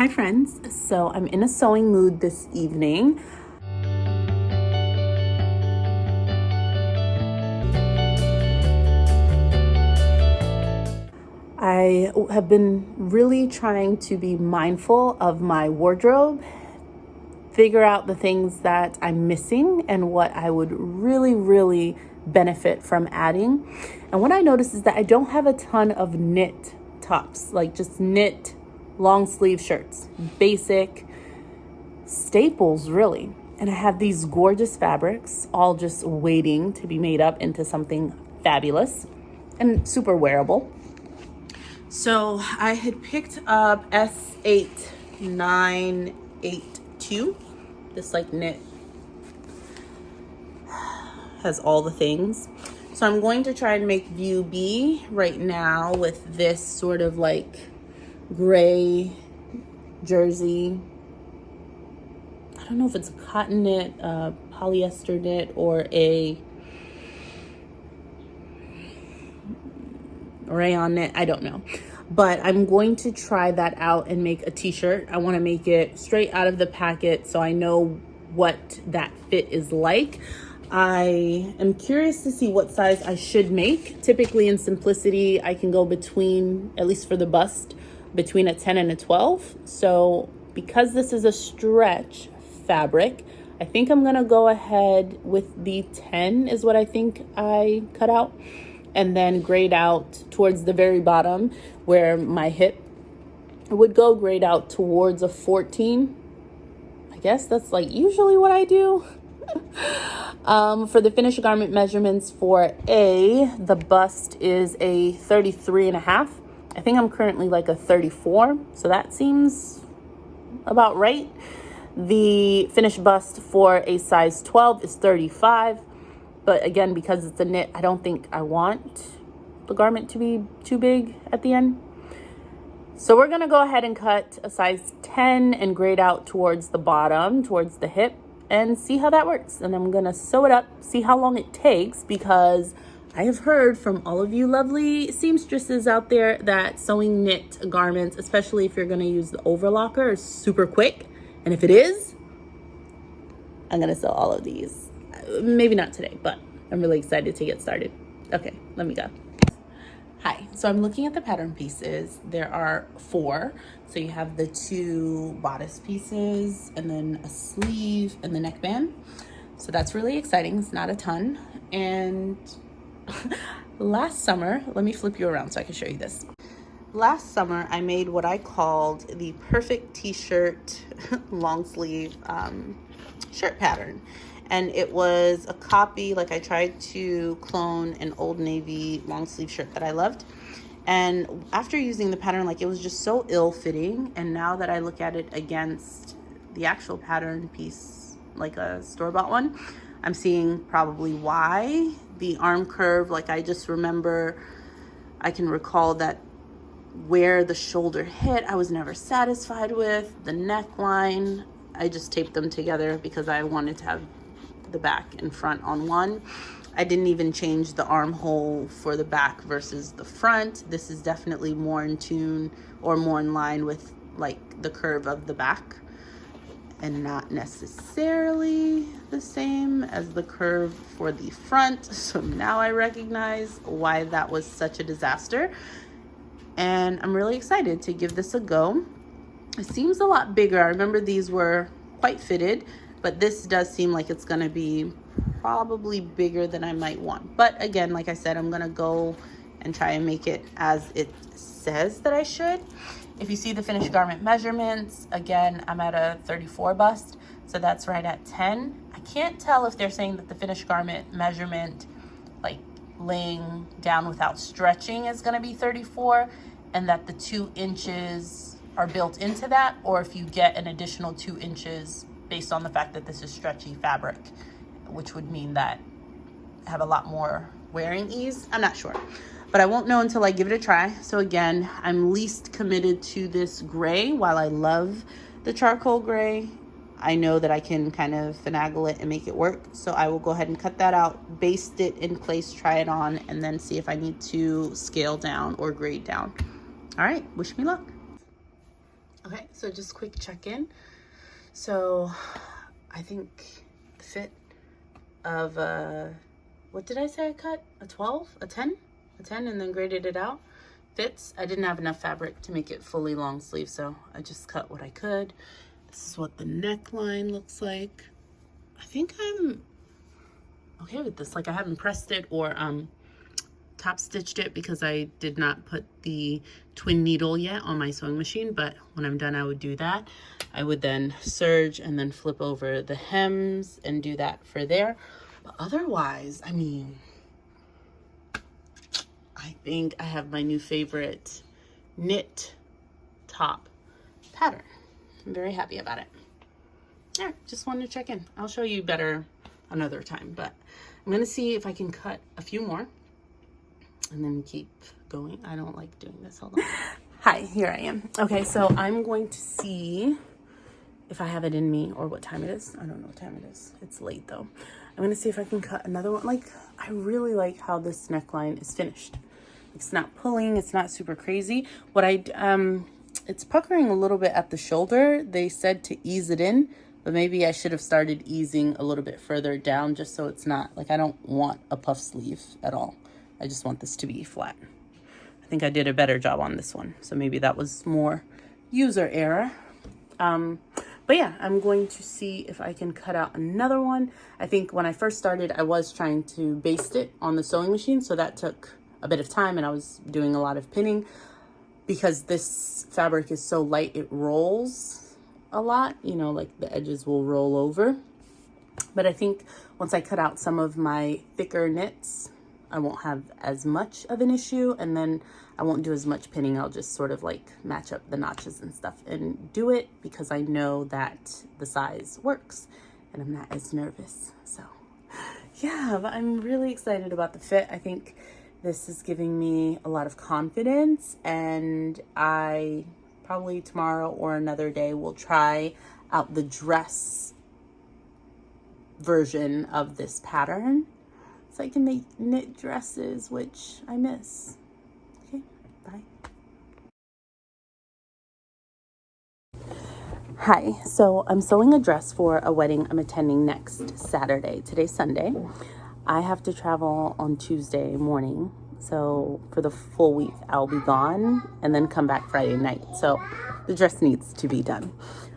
Hi friends, so I'm in a sewing mood this evening. I have been really trying to be mindful of my wardrobe, figure out the things that I'm missing and what I would really benefit from adding. And what I noticed is that I don't have a ton of knit tops, like just knit long sleeve shirts, basic staples really. And I have these gorgeous fabrics all just waiting to be made up into something fabulous and super wearable. So I had picked up S8982. This like knit has all the things. So I'm going to try and make view B right now with this sort of like gray jersey. I don't know if it's a cotton knit, polyester knit, or a rayon knit. I don't know. But I'm going to try that out and make a t-shirt. I want to make it straight out of the packet so I know what that fit is like. I am curious to see what size I should make. Typically in Simplicity, I can go between, at least for the bust, between a 10 and a 12. So because this is a stretch fabric, I think I'm gonna go ahead with the 10 is what I think I cut out, and then grade out towards the very bottom where my hip would go, grade out towards a 14. I guess that's like usually what I do. For the finished garment measurements for the bust is a 33.5. I think I'm currently like a 34, so that seems about right. The finished bust for a size 12 is 35. But again, because it's a knit, I don't think I want the garment to be too big at the end. So we're gonna go ahead and cut a size 10 and grade out towards the bottom, towards the hip, and see how that works. And I'm gonna sew it up, see how long it takes, because I have heard from all of you lovely seamstresses out there that sewing knit garments, especially if you're gonna use the overlocker, is super quick. And if it is, I'm gonna sew all of these. Maybe not today, but I'm really excited to get started. Okay, let me go. Hi, so I'm looking at the pattern pieces. There are 4. So you have the 2 bodice pieces and then a sleeve and the neckband. So that's really exciting. It's not a ton. And last summer, let me flip you around so I can show you this. Last summer, I made what I called the perfect t-shirt long sleeve shirt pattern. And it was a copy, like I tried to clone an Old Navy long sleeve shirt that I loved. And after using the pattern, like it was just so ill-fitting. And now that I look at it against the actual pattern piece, like a store-bought one, I'm seeing probably why. The arm curve, like I just remember, I can recall that where the shoulder hit, I was never satisfied with. The neckline, I just taped them together because I wanted to have the back and front on one. I didn't even change the armhole for the back versus the front. This is definitely more in tune or more in line with like the curve of the back and not necessarily the same as the curve for the front. So now I recognize why that was such a disaster. And I'm really excited to give this a go. It seems a lot bigger. I remember these were quite fitted, but this does seem like it's gonna be probably bigger than I might want. But again, like I said, I'm gonna go and try and make it as it says that I should. If you see the finished garment measurements, again, I'm at a 34 bust, so that's right at 10. I can't tell if they're saying that the finished garment measurement, like laying down without stretching, is gonna be 34, and that the 2 inches are built into that, or if you get an additional 2 inches based on the fact that this is stretchy fabric, which would mean that I have a lot more wearing ease. I'm not sure, but I won't know until I give it a try. So again, I'm least committed to this gray. While I love the charcoal gray, I know that I can kind of finagle it and make it work. So I will go ahead and cut that out, baste it in place, try it on, and then see if I need to scale down or grade down. All right, wish me luck. Okay, So just quick check-in. So I think the fit of what did I say I cut? A 12? A 10? A 10 and then graded it out. Fits. I didn't have enough fabric to make it fully long sleeve, so I just cut what I could. This is what the neckline looks like. I think I'm okay with this. Like, I haven't pressed it or top stitched it because I did not put the twin needle yet on my sewing machine, but when I'm done I would do that. I would then serge and then flip over the hems and do that for there. But otherwise, I mean, I think I have my new favorite knit top pattern. I'm very happy about it. Yeah, just wanted to check in. I'll show you better another time, but I'm gonna see if I can cut a few more and then keep going. I don't like doing this. Hold on. Hi, here I am. Okay, so I'm going to see if I have it in me or what time it is. I don't know what time it is. It's late though. I'm gonna see if I can cut another one. Like, I really like how this neckline is finished. It's not pulling, it's not super crazy. What it's puckering a little bit at the shoulder. They said to ease it in, but maybe I should have started easing a little bit further down just so it's not, like, I don't want a puff sleeve at all. I just want this to be flat. I think I did a better job on this one. So maybe that was more user error. But yeah, I'm going to see if I can cut out another one. I think when I first started, I was trying to baste it on the sewing machine. So that took a bit of time and I was doing a lot of pinning. Because this fabric is so light, it rolls a lot. You know, like the edges will roll over. But I think once I cut out some of my thicker knits, I won't have as much of an issue, and then I won't do as much pinning. I'll just sort of like match up the notches and stuff and do it because I know that the size works and I'm not as nervous. So yeah, but I'm really excited about the fit. I think this is giving me a lot of confidence, and I probably tomorrow or another day will try out the dress version of this pattern. So I can make knit dresses, which I miss. Okay, bye. Hi, so I'm sewing a dress for a wedding I'm attending next Saturday. Today's Sunday. I have to travel on Tuesday morning. So for the full week, I'll be gone and then come back Friday night. So the dress needs to be done.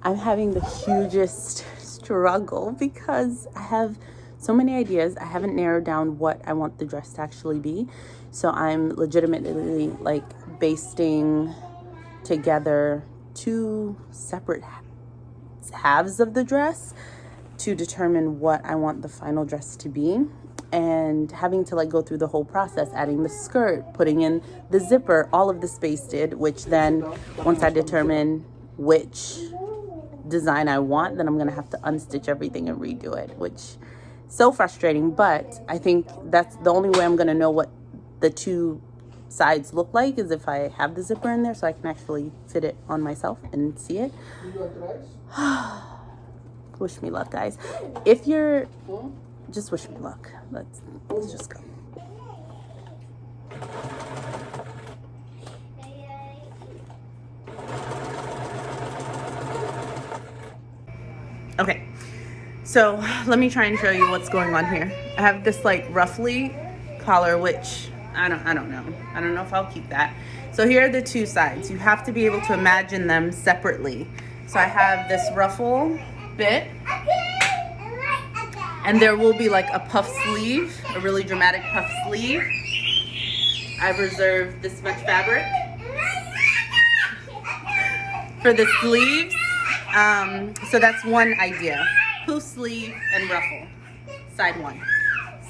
I'm having the hugest struggle because I have so many ideas. I haven't narrowed down what I want the dress to actually be. So I'm legitimately like basting together two separate halves of the dress to determine what I want the final dress to be. And having to like go through the whole process, adding the skirt, putting in the zipper, all of this basted, which then once I determine which design I want, then I'm gonna have to unstitch everything and redo it, which so frustrating. But I think that's the only way I'm gonna know what the two sides look like is if I have the zipper in there so I can actually fit it on myself and see it. Wish me luck, guys. If you're just wish me luck. Let's just go. Okay, so let me try and show you what's going on here. I have this like ruffly collar, which I don't know. I don't know if I'll keep that. So here are the two sides. You have to be able to imagine them separately. So I have this ruffle bit, and there will be like a puff sleeve, a really dramatic puff sleeve. I've reserved this much fabric for the sleeves. So that's one idea. Puff sleeve and ruffle, side one.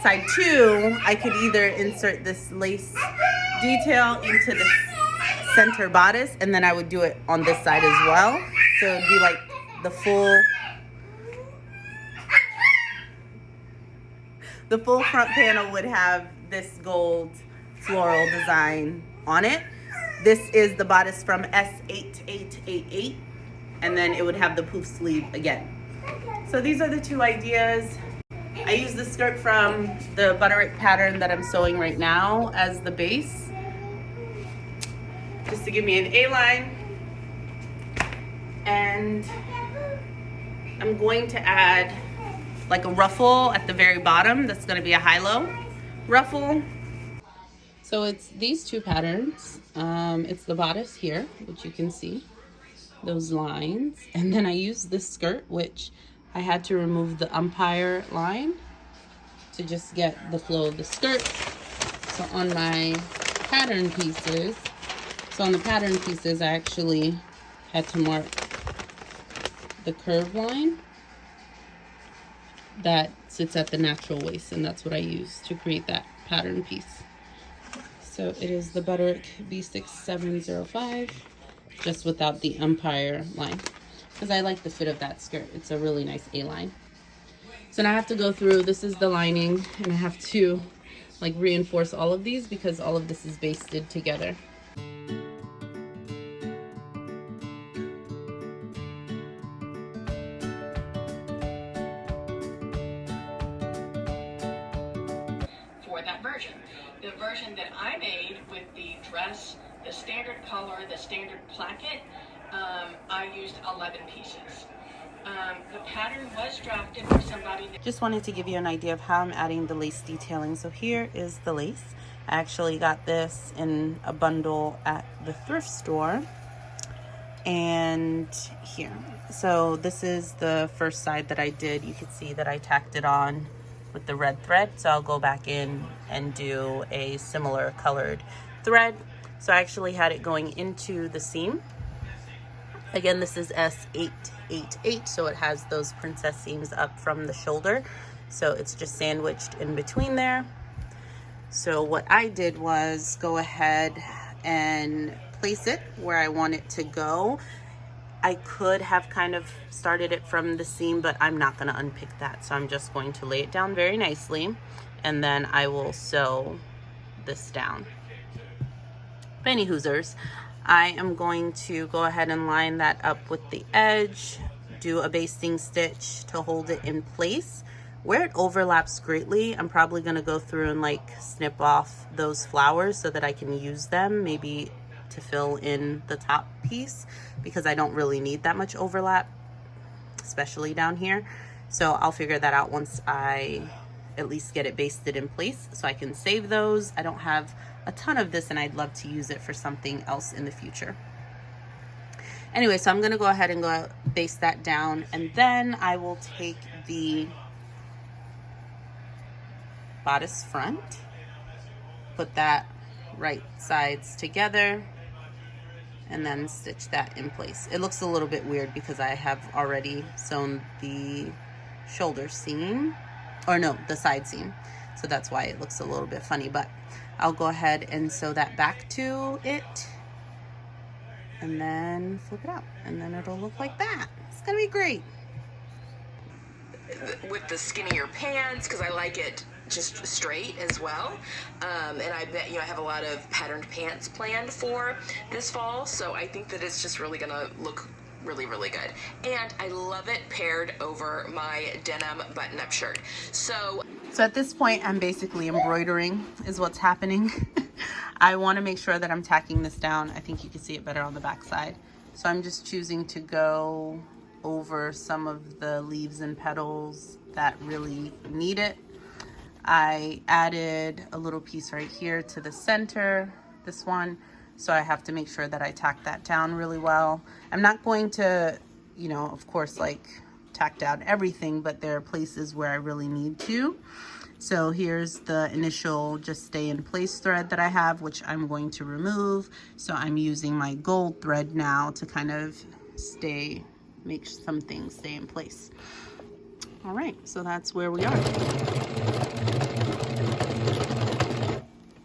Side two, I could either insert this lace detail into the center bodice, and then I would do it on this side as well. So it would be like the full front panel would have this gold floral design on it. This is the bodice from S8888, and then it would have the poof sleeve again. So these are the two ideas. I use the skirt from the Butterick pattern that I'm sewing right now as the base, just to give me an A-line. And I'm going to add like a ruffle at the very bottom. That's going to be a high-low ruffle. So it's these two patterns. It's the bodice here, which you can see those lines, and then I used this skirt, which I had to remove the umpire line to just get the flow of the skirt. So on my pattern pieces, I actually had to mark the curve line that sits at the natural waist, and that's what I used to create that pattern piece. So it is the Butterick B6705, just without the umpire line, because I like the fit of that skirt. It's a really nice A-line. So now I have to go through, this is the lining, and I have to like reinforce all of these because all of this is basted together. For that version. The version that I made with the dress, the standard color, the standard placket, I used 11 pieces. The pattern was drafted for somebody that Just wanted to give you an idea of how I'm adding the lace detailing. So here is the lace. I actually got this in a bundle at the thrift store. And here. So this is the first side that I did. You can see that I tacked it on with the red thread. So I'll go back in and do a similar colored thread. So I actually had it going into the seam. Again, this is S888, so it has those princess seams up from the shoulder. So it's just sandwiched in between there. So what I did was go ahead and place it where I want it to go. I could have kind of started it from the seam, but I'm not going to unpick that. So I'm just going to lay it down very nicely, and then I will sew this down. But any hoosers, I am going to go ahead and line that up with the edge, do a basting stitch to hold it in place. Where it overlaps greatly, I'm probably going to go through and like snip off those flowers so that I can use them maybe to fill in the top piece, because I don't really need that much overlap, especially down here. So I'll figure that out once I at least get it basted in place so I can save those. I don't have a ton of this and I'd love to use it for something else in the future. Anyway, so I'm going to go ahead and go baste that down, and then I will take the bodice front, put that right sides together, and then stitch that in place. It looks a little bit weird because I have already sewn the shoulder seam, or no, the side seam. So that's why it looks a little bit funny, but I'll go ahead and sew that back to it and then flip it out, and then it'll look like that. It's gonna be great. With the skinnier pants, because I like it just straight as well. And I bet, I have a lot of patterned pants planned for this fall, so I think that it's just really gonna look really, really good. And I love it paired over my denim button-up shirt. So at this point, I'm basically embroidering is what's happening. I want to make sure that I'm tacking this down. I think you can see it better on the back side. So I'm just choosing to go over some of the leaves and petals that really need it. I added a little piece right here to the center, this one. So I have to make sure that I tack that down really well. I'm not going to, of course, like tack down everything, but there are places where I really need to. So here's the initial just stay in place thread that I have, which I'm going to remove. So I'm using my gold thread now to kind of make some things stay in place. All right, so that's where we are.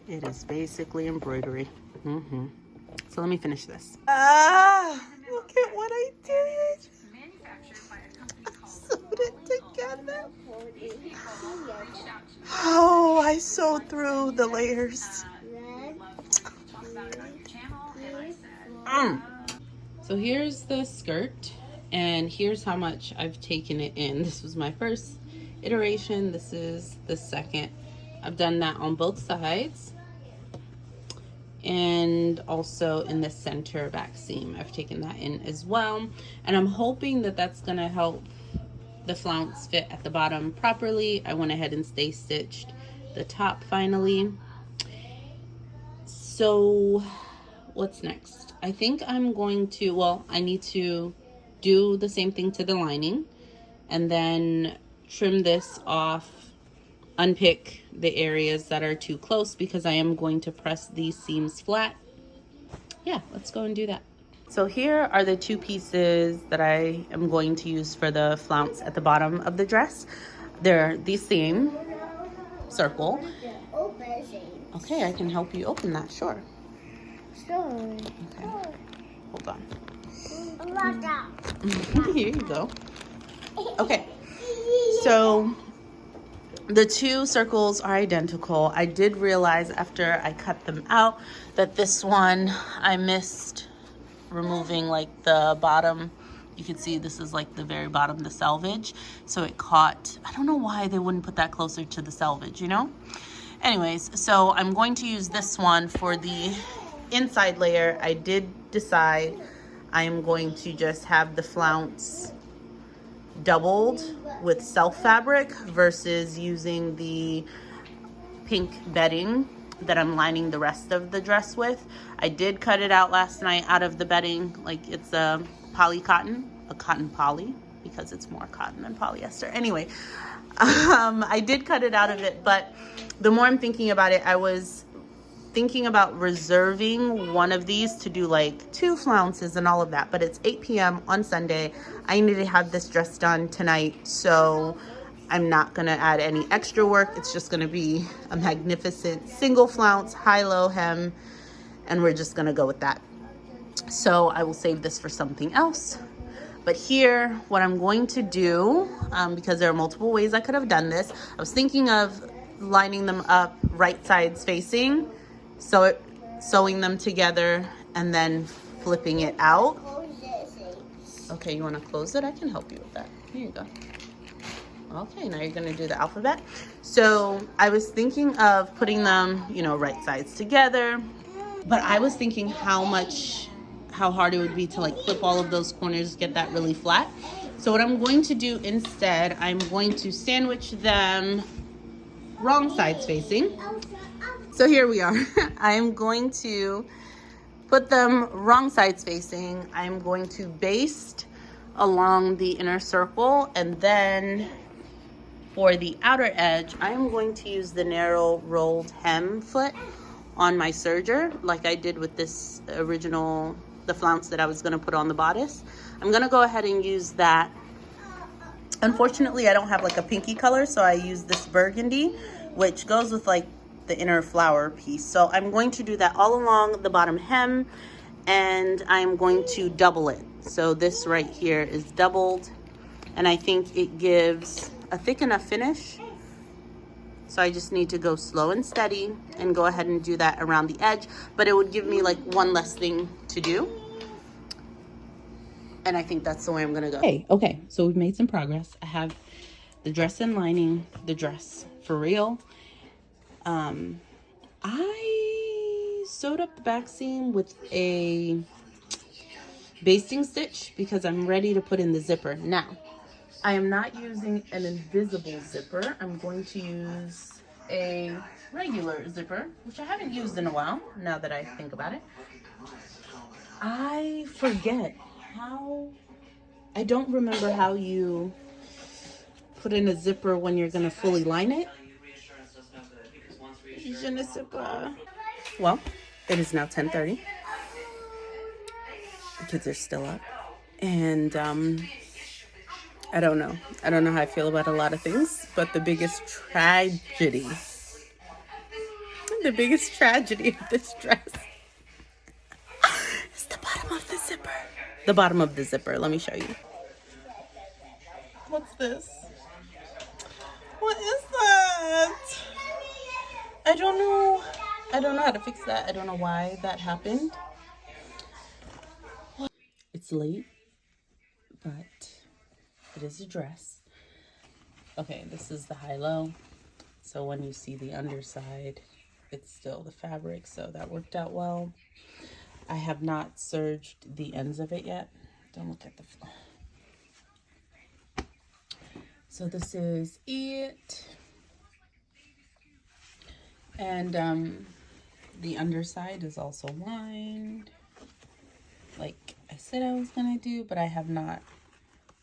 It is basically embroidery. So let me finish this. Look at what I did. I sewed it together. Oh, I sewed through the layers. So here's the skirt, and here's how much I've taken it in. This was my first iteration. This is the second. I've done that on both sides. and also in the center back seam. I've taken that in as well. And I'm hoping that that's gonna help the flounce fit at the bottom properly. I went ahead and stay stitched the top finally. So what's next? I think I'm going to, well, I need to do the same thing to the lining and then trim this off, unpick the areas that are too close because I am going to press these seams flat. Yeah, let's go and do that. So here are the two pieces that I am going to use for the flounce at the bottom of the dress. They're the same circle. Okay, I can help you open that, sure. Okay, hold on. Here you go. Okay, so the two circles are identical. I did realize after I cut them out that this one I missed removing like the bottom. You can see this is like the very bottom, the selvage. So it caught, I don't know why they wouldn't put that closer to the selvage, you know? Anyways, so I'm going to use this one for the inside layer. I did decide I am going to just have the flounce doubled with self fabric versus using the pink bedding that I'm lining the rest of the dress with. I did cut it out last night out of the bedding, like it's a poly cotton, a cotton poly, because it's more cotton than polyester. Anyway, I did cut it out of it, but the more I'm thinking about it, I was thinking about reserving one of these to do like 2 flounces and all of that, but it's 8 p.m. on Sunday. I need to have this dress done tonight, so I'm not gonna add any extra work. It's just gonna be a magnificent single flounce, high-low hem, and we're just gonna go with that. So I will save this for something else. But here, what I'm going to do, because there are multiple ways I could have done this, I was thinking of lining them up right sides facing, sewing them together, and then flipping it out. Okay, you wanna close it? I can help you with that. Here you go. Okay, now you're gonna do the alphabet. So I was thinking of putting them, you know, right sides together, but I was thinking how hard it would be to like flip all of those corners, get that really flat. So what I'm going to do instead, I'm going to sandwich them wrong sides facing. So here we are. I'm going to put them wrong sides facing. I'm going to baste along the inner circle, and then for the outer edge, I'm going to use the narrow rolled hem foot on my serger, like I did with this original, the flounce that I was gonna put on the bodice. I'm gonna go ahead and use that. Unfortunately, I don't have like a pinky color, so I use this burgundy, which goes with like the inner flower piece. So I'm going to do that all along the bottom hem, and I'm going to double it. So this right here is doubled, and I think it gives a thick enough finish. So I just need to go slow and steady and go ahead and do that around the edge, but it would give me like one less thing to do. And I think that's the way I'm gonna go. Okay, so we've made some progress. I have the dress and lining, the dress for real. I sewed up the back seam with a basting stitch because I'm ready to put in the zipper. Now, I am not using an invisible zipper. I'm going to use a regular zipper, which I haven't used in a while, now that I think about it. I forget I don't remember how you put in a zipper when you're gonna fully line it. Je ne sais pas. Well, it is now 10:30. The kids are still up. And I don't know how I feel about a lot of things, but the biggest tragedy of this dress is the bottom of the zipper. The bottom of the zipper, let me show you. What's this? What is that? I don't know how to fix that. I don't know why that happened. It's late, but it is a dress. Okay, this is the high-low. So when you see the underside, it's still the fabric, so that worked out well. I have not serged the ends of it yet. Don't look at the floor. So this is it. And the underside is also lined, like I said I was gonna do, but I have not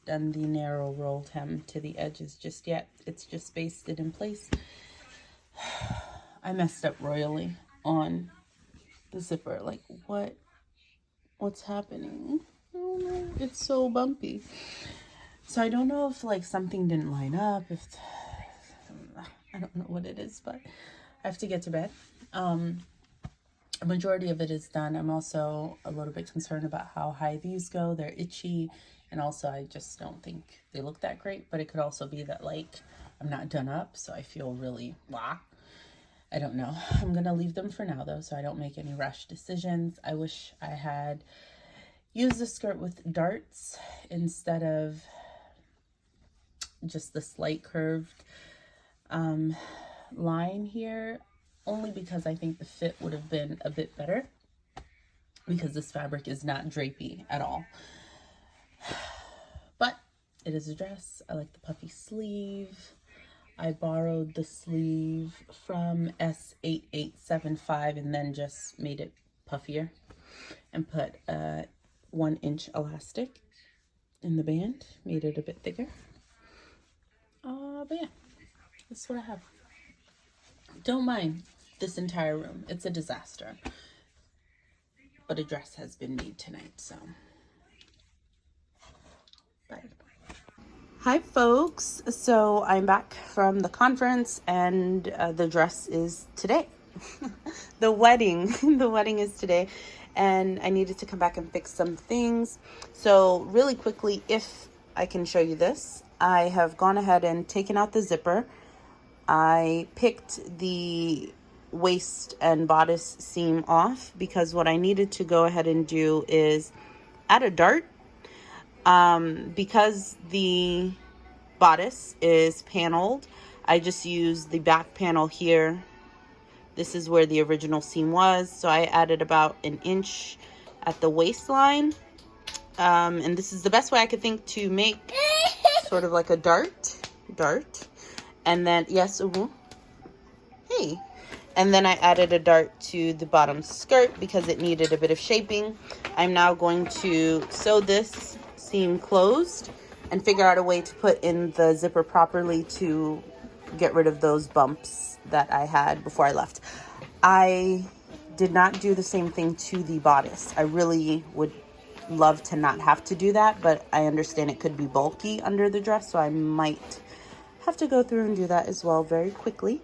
done the narrow rolled hem to the edges just yet. It's just basted in place. I messed up royally on the zipper. Like, what's happening? I don't know. It's so bumpy. So I don't know if like something didn't line up, if I don't know what it is, but I have to get to bed. A majority of it is done. I'm also a little bit concerned about how high these go. They're itchy, and also I just don't think they look that great, but it could also be that like I'm not done up, so I feel really blah. I don't know. I'm gonna leave them for now though, so I don't make any rash decisions. I wish I had used the skirt with darts instead of just the slight curved line here, only because I think the fit would have been a bit better, because this fabric is not drapey at all. But it is a dress. I like the puffy sleeve. I borrowed the sleeve from S8875 and then just made it puffier and put a 1-inch elastic in the band, made it a bit thicker. But yeah, that's what I have. Don't mind this entire room. It's a disaster. But a dress has been made tonight, so bye. Hi folks, so I'm back from the conference and the dress is today. The wedding is today, and I needed to come back and fix some things. So really quickly, if I can show you this, I have gone ahead and taken out the zipper. I picked the waist and bodice seam off because what I needed to go ahead and do is add a dart. Because the bodice is paneled, I just used the back panel here. This is where the original seam was, so I added about 1 inch at the waistline. And this is the best way I could think to make sort of like a dart. And then, yes, hey. And then I added a dart to the bottom skirt because it needed a bit of shaping. I'm now going to sew this seam closed and figure out a way to put in the zipper properly to get rid of those bumps that I had before I left. I did not do the same thing to the bodice. I really would love to not have to do that, but I understand it could be bulky under the dress, so I might have to go through and do that as well very quickly.